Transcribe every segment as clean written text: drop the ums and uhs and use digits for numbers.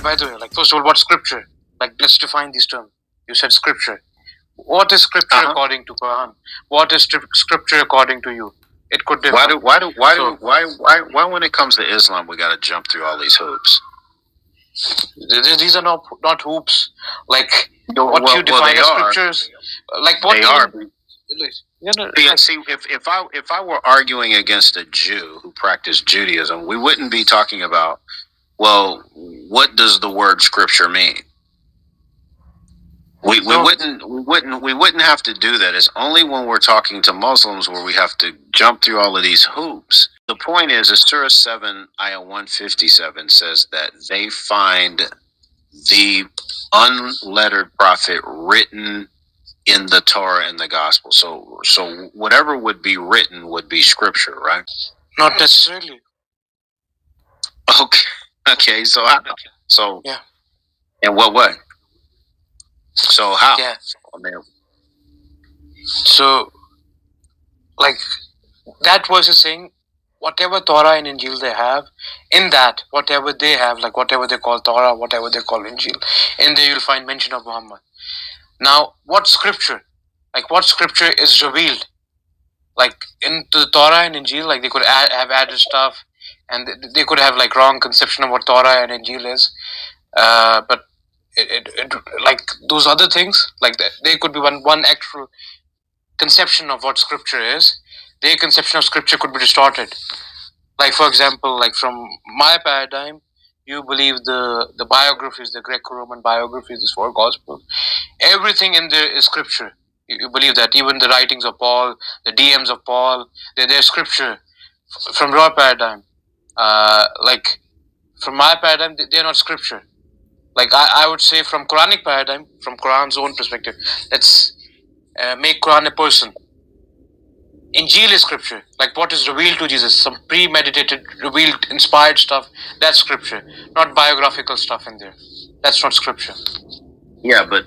by the way, like, first of all, what's scripture? Like, let's define these terms. You said scripture. What is scripture according to Quran? What is scripture according to you? It could differ. Why when it comes to Islam we got to jump through all these hoops? These are not hoops. Like, what you define as scriptures, like what they are. See, if I were arguing against a Jew who practiced Judaism, we wouldn't be talking about, well, what does the word scripture mean? We wouldn't have to do that. It's only when we're talking to Muslims where we have to jump through all of these hoops. The point is Surah 7, Ayah 157 says that they find the unlettered prophet written in the Torah and the Gospel. So whatever would be written would be scripture, right? Not necessarily. Okay. So yeah. In what way? So how? Yeah. So, like, that verse is saying, whatever Torah and Injeel they have, in that, whatever they have, like whatever they call Torah, whatever they call Injeel, in there you'll find mention of Muhammad. Now, what scripture? Like, what scripture is revealed? Like, into the Torah and Injeel, like, they could have added stuff, and they could have, like, wrong conception of what Torah and Injeel is. But it like, those other things, like, they could be one actual conception of what scripture is. Their conception of scripture could be distorted. Like, for example, like, from my paradigm, you believe the biographies, the Greco-Roman biographies, these 4 Gospels. Everything in there is scripture. You believe that even the writings of Paul, the DMs of Paul, they're scripture. From your paradigm, like, from my paradigm, they're not scripture. Like, I would say from Quranic paradigm, from Quran's own perspective, let's make Quran a person. Injeel is scripture, like what is revealed to Jesus, some premeditated, revealed, inspired stuff. That's scripture, not biographical stuff in there. That's not scripture. Yeah, but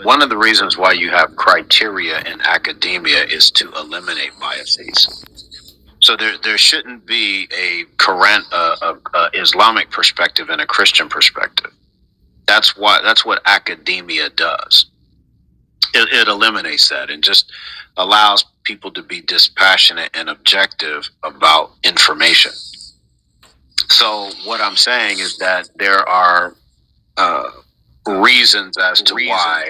one of the reasons why you have criteria in academia is to eliminate biases. So there shouldn't be a Quran, Islamic perspective and a Christian perspective. That's what academia does. It eliminates that and just allows people to be dispassionate and objective about information. So what I'm saying is that there are reasons as to why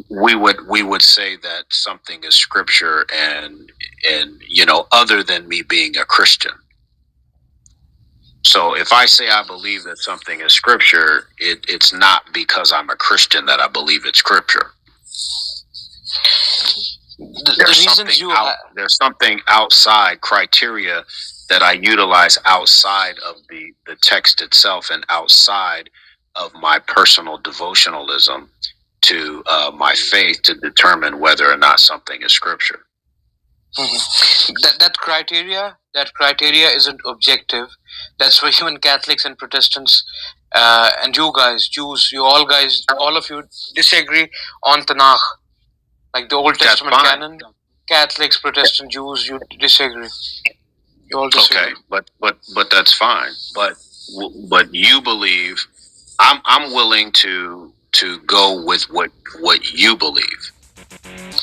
we would say that something is scripture, and other than me being a Christian. So if I say I believe that something is scripture, it's not because I'm a Christian that I believe it's scripture. There's something outside criteria that I utilize outside of the text itself and outside of my personal devotionalism to my faith to determine whether or not something is scripture. Mm-hmm. That criteria isn't objective. That's why even Catholics and Protestants and you guys, Jews, all of you disagree on Tanakh, like the Old Testament canon. Catholics, Protestant, Jews, you disagree. You all disagree. Okay, but that's fine. But you believe. I'm willing to go with what you believe.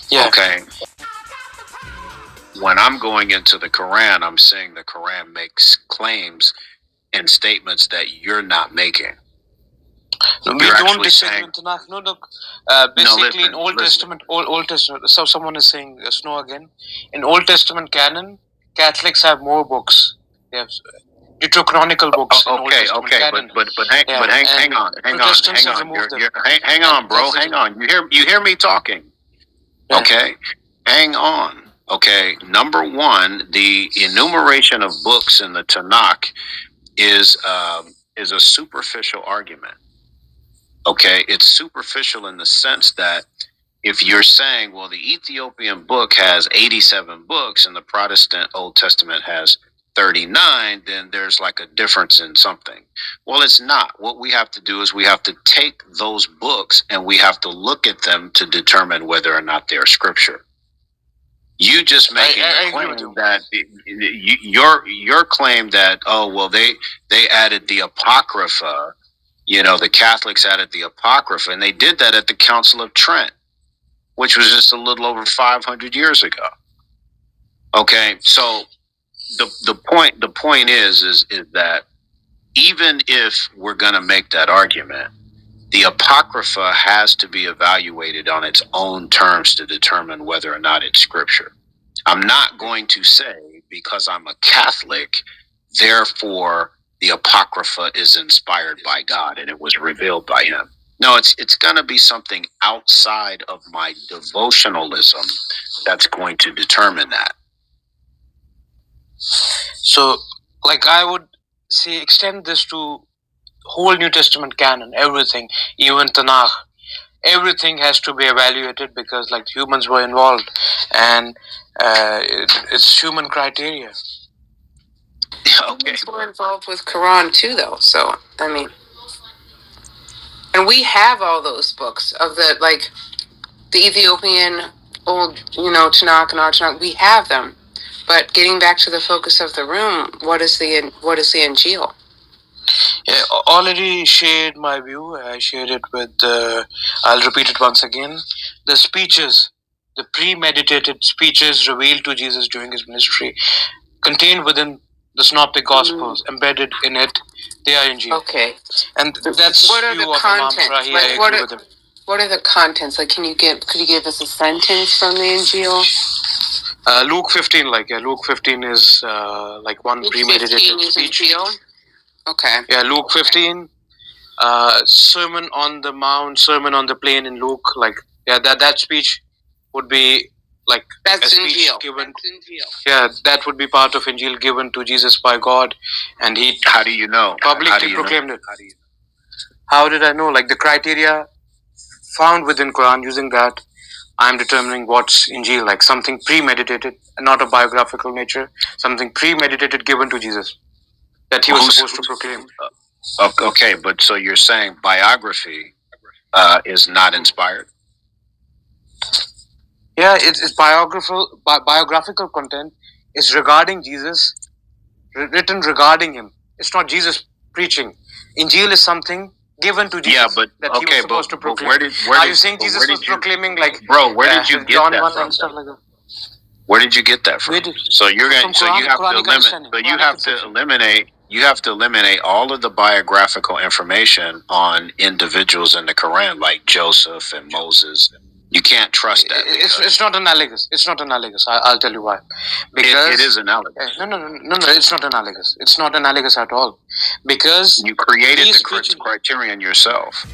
Yeah. Okay. When I'm going into the Quran, I'm saying the Quran makes claims and statements that you're not making. No, we don't disagree with Tanakh. No, look. Basically, in Old Testament. So someone is saying Snow again. In Old Testament canon, Catholics have more books. They have Deuterocanonical books. Okay. But hang on. Hang on, bro. Hang on. You hear me talking? Yeah. Okay. Hang on. Okay, number one, the enumeration of books in the Tanakh is a superficial argument. Okay, it's superficial in the sense that if you're saying, well, the Ethiopian book has 87 books and the Protestant Old Testament has 39, then there's like a difference in something. Well, it's not. What we have to do is we have to take those books and we have to look at them to determine whether or not they're scripture. You just making the claim that your claim that they added the Apocrypha The Catholics added the Apocrypha, and they did that at the Council of Trent, which was just a little over 500 years ago. Okay, so the point is that even if we're going to make that argument, the Apocrypha has to be evaluated on its own terms to determine whether or not it's scripture. I'm not going to say, because I'm a Catholic, therefore the Apocrypha is inspired by God and it was revealed by him. No, it's going to be something outside of my devotionalism that's going to determine that. So, I would say extend this to whole New Testament canon, everything, even Tanakh. Everything has to be evaluated because humans were involved, and it's human criteria. Humans were involved with Quran too, though. So and we have all those books of the Ethiopian old, Tanakh and Archaeological. We have them, but getting back to the focus of the room, what is the Injeel? Yeah, already shared my view. I shared it with. I'll repeat it once again. The speeches, the premeditated speeches revealed to Jesus during his ministry, contained within the Synoptic Gospels, embedded in it, they are Injeel. Okay, and that's what are view the of contents? Imam Sarahi. I agree with him. What are the contents? Could you give us a sentence from the Injeel? Luke 15, Luke 15 is one Luke premeditated speech. Injeel? Okay. Yeah, Luke 15, Sermon on the Mount, Sermon on the Plain in Luke, that speech would be that's a speech Injeel. given. That's Injeel. Yeah, that would be part of Injeel given to Jesus by God, and he. How do you know? Publicly proclaimed it. How did I know? The criteria found within Quran, using that, I'm determining what's Injeel, something premeditated, not a biographical nature, something premeditated given to Jesus that he was supposed to proclaim. Okay, but so you're saying biography is not inspired? Yeah, it's biographical content is regarding Jesus, written regarding him. It's not Jesus preaching. Injeel is something given to Jesus that he was supposed to proclaim. Are you saying Jesus was proclaiming bro? Where did you get John that 1 from? And stuff like that? Where did you get that from? So you're going. So you have to eliminate. So you have to eliminate all of the biographical information on individuals in the Quran, like Joseph and Moses. You can't trust that. It's not analogous. It's not analogous. I'll tell you why. Because it is analogous. No. It's not analogous. It's not analogous at all. Because you created the criterion yourself.